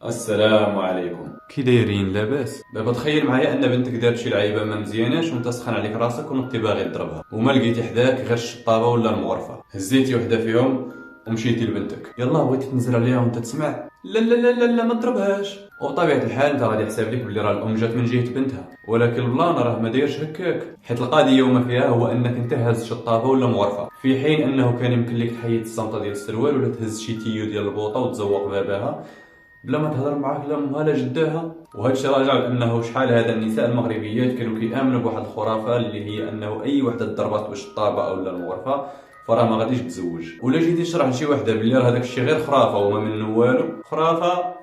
السلام عليكم. كي دايرين لاباس؟ دابا تخيل معايا ان بنتك دارت شي لعيبه ما مزياناش وانت سخن عليك راسك ونطي باغي تضربها وما لقيتي حداك غير الشطابه ولا المغرفه، هزيتي وحده فيهم ومشيتي لبنتك، يلا بغيتي تنزل عليها وانت تسمع لا لا لا لا لا ما تضربهاش. وبطبيعه الحال انت غادي تحسب لك بلي راه الام جات من جهه بنتها، ولكن البلان راه ما دايرش هكاك، حيت القضيه وما فيها هو انك انت هاز شطابه ولا مغرفه، في حين انه كان يمكن لك تحيد الصمطه ديال السروال ولا تهز شي تيو ديال البوطه وتزوق باباها بلا ما تهضر معاك لا امها لا جداها. وهذا الشيء راجع لانه شحال هذا النساء المغربيات كانوا كيامنوا بواحد الخرافه اللي هي انه اي وحده ضربات بالشطابه او المغرفه فراه ما غاديش تزوج. ولا جيتي تشرح لشي وحده بلي راه هذاك الشيء غير خرافه وما منه والو، خرافه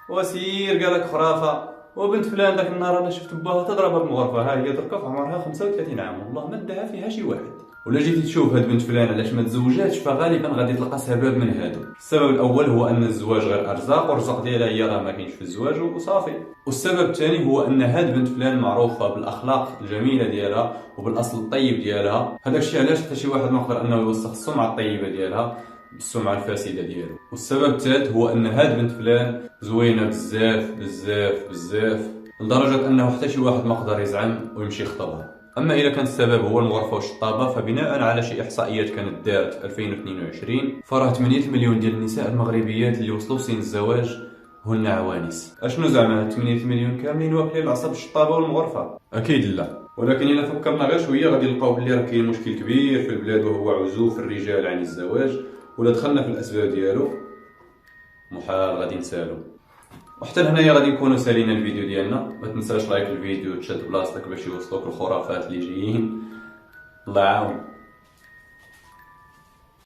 وسير قالك خرافه. وبنت فلان ذاك النهار انا شفت باها تضربها بالمغرفه، ها هي دركا في عمرها 35 عام والله ما داها فيها شي واحد. ولا جيتي تشوف هاد بنت فلان علاش ما تزوجاتش فغالبا غادي تلقى سبب من هادو. السبب الاول هو ان الزواج غير ارزاق والرزق ديالها هي راه ما كاينش في الزواج وصافي. والسبب الثاني هو ان هاد بنت فلان معروفه بالاخلاق الجميله ديالها وبالاصل الطيب ديالها، هذاك الشيء علاش حتى شي واحد ما يقدر انه يوسخ السمعه الطيبه ديالها بالسمعه الفاسده ديالو. والسبب الثالث هو ان هاد بنت فلان زوينه بزاف بزاف بزاف لدرجه انه حتى شي واحد ما قدر يزعم ويمشي يخطبها. اما اذا كان السبب هو المغرفه والشطابه فبناء على شي احصائيات كانت دارت في 2022 فراه 8 مليون ديال النساء المغربيات اللي وصلوا سن الزواج هن عوانس. اشنو زعما هاد 8 مليون كاملين واكلين العصا بالشطابه والمغرفه؟ اكيد لا. ولكن الا فكرنا غير شويه غادي نلقاو بلي راه كاين مشكل كبير في البلاد وهو عزوف الرجال عن الزواج، ولا دخلنا في الاسباب ديالو محال غادي نسالو. وحتى لهنايا غادي نكونوا سالينا الفيديو ديالنا، ما تنساش لايك الفيديو وتشد بلاصتك باش يوصلوك الخرافات اللي جايين. الله يعاون.